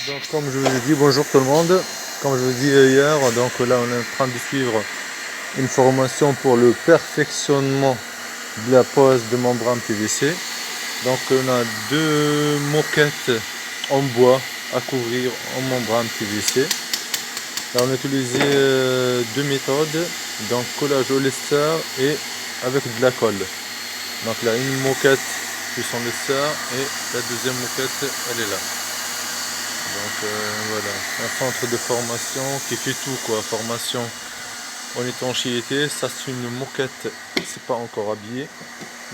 Donc comme je vous ai dit, bonjour tout le monde. Comme je vous ai dit hier, donc là on est en train de suivre une formation pour le perfectionnement de la pose de membrane PVC. Donc on a deux moquettes en bois à couvrir en membrane PVC. Là on a utilisé deux méthodes, donc collage au lester et avec de la colle. Donc là une moquette plus en lester et la deuxième moquette elle est là. Donc voilà, un centre de formation qui fait tout quoi, formation en étanchéité. Ça c'est une moquette, c'est pas encore habillé.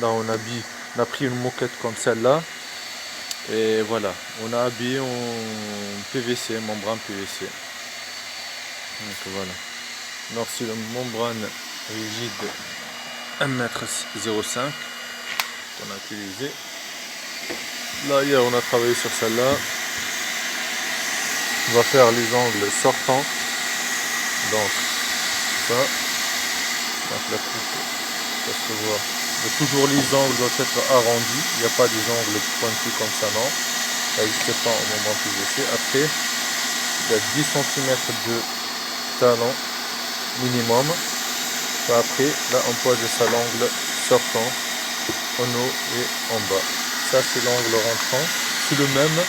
Là on a pris une moquette comme celle-là. Et voilà, on a habillé en PVC, membrane PVC. Donc voilà. Donc c'est une membrane rigide 1,05 m qu'on a utilisé. Là hier on a travaillé sur celle-là. On va faire les angles sortants. Donc ça. Donc la coupe, ça se voit. Mais toujours les angles doivent être arrondis. Il n'y a pas des angles pointus comme ça, non. Ça n'existe pas en membrane PVC. Après, il y a 10 cm de talon minimum. Après, là on pose ça l'angle sortant en haut et en bas. Ça c'est l'angle rentrant. C'est le même.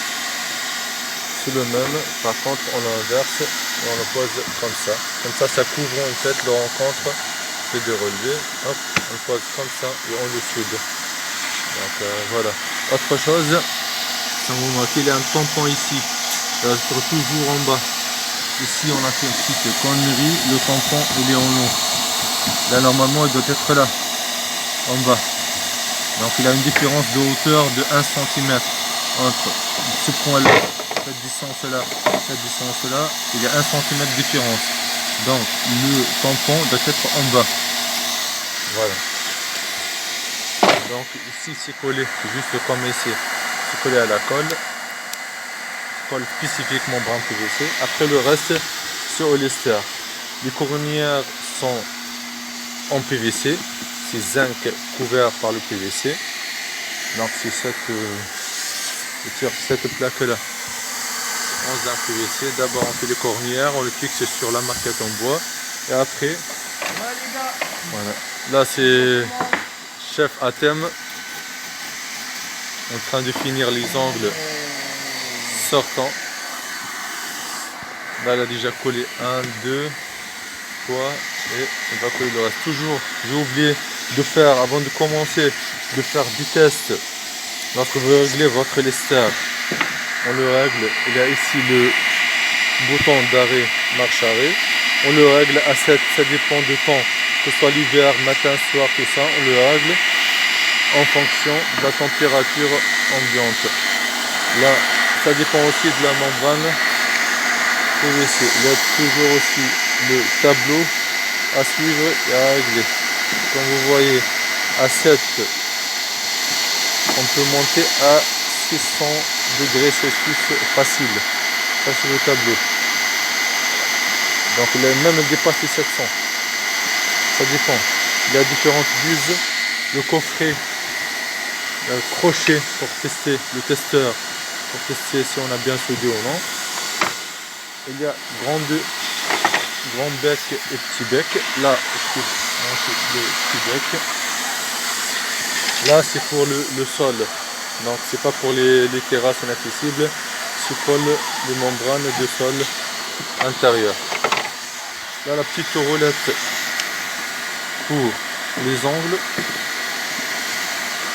Par contre on l'inverse et on le pose comme ça. Comme ça couvre en fait le rencontre et de relever. Hop, on le pose comme ça et on le soude. Donc voilà. Autre chose, si vous remarquez, il y a un tampon ici. Ça va être toujours en bas. Ici on a fait une petite connerie, le tampon il est en haut. Là normalement il doit être là, en bas. Donc il a une différence de hauteur de 1 cm entre ce point là, cette distance là, il y a 1 cm de différence. Donc le tampon doit être en bas. Voilà. Donc ici c'est collé, juste comme ici, c'est collé à la colle. Colle spécifique membrane PVC. Après le reste c'est au lester. Les cornières sont en PVC, c'est zinc couvert par le PVC. Donc c'est cette plaque là en zinc PVC. D'abord on fait les cornières, on le fixe sur la maquette en bois et après voilà. Là c'est chef à thème en train de finir les angles sortants. Là elle a déjà collé 1, 2, 3 et on va coller le reste. Toujours, j'ai oublié de faire, avant de commencer, de faire du test. Lorsque vous réglez votre lester, on le règle, il y a ici le bouton d'arrêt, marche arrêt. On le règle à 7, ça dépend du temps, que ce soit l'hiver, matin, soir, tout ça, on le règle en fonction de la température ambiante. Là, ça dépend aussi de la membrane PVC. Il y a toujours aussi le tableau à suivre et à régler. Comme vous voyez, à 7, on peut monter à 600 degrés Celsius facile. Ça c'est le tableau. Donc il a même dépassé 700. Ça dépend. Il y a différentes buses. Le coffret, le crochet pour tester, le testeur, pour tester si on a bien soudé ou non. Il y a grand bec et petit bec. Là, le petit bec. Là, c'est pour le sol. Donc, c'est pas pour les terrasses inaccessibles. C'est pour les membranes de sol intérieur. Là, la petite roulette pour les angles.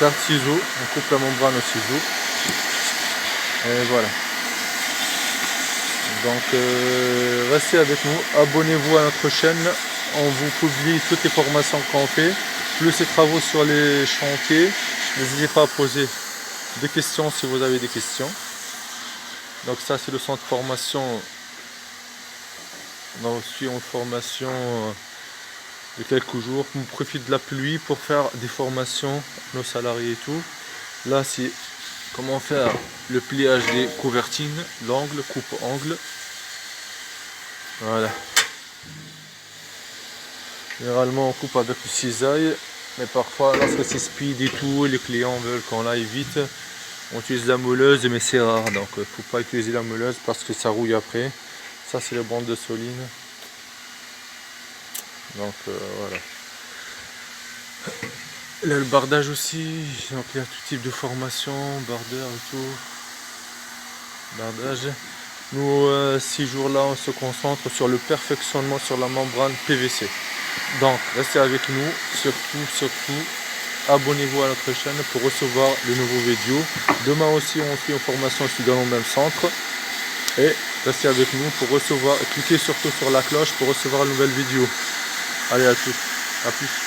Faire ciseaux. On coupe la membrane au ciseau. Et voilà. Donc restez avec nous, abonnez-vous à notre chaîne, on vous publie toutes les formations qu'on fait, plus les travaux sur les chantiers. N'hésitez pas à poser des questions si vous avez des questions. Donc ça c'est le centre de formation. On a aussi une formation de quelques jours. On profite de la pluie pour faire des formations, nos salariés et tout. Là c'est comment faire le pliage des couvertines, l'angle, coupe-angle. Voilà. Généralement on coupe avec le cisaille, mais parfois lorsque c'est speed et tout, les clients veulent qu'on aille vite, On utilise la meuleuse, mais c'est rare, donc il ne faut pas utiliser la meuleuse parce que ça rouille après. Ça, c'est les bandes de soline. Donc voilà. Là, le bardage aussi, donc il y a tout type de formation, bardeur et tout. Bardage. Nous, ces jours-là, on se concentre sur le perfectionnement sur la membrane PVC. Donc, restez avec nous, surtout, abonnez-vous à notre chaîne pour recevoir de nouveaux vidéos. Demain aussi, on fait une formation ici dans le même centre. Et restez avec nous pour recevoir, cliquez surtout sur la cloche pour recevoir une nouvelle vidéo. Allez, à tous, à plus.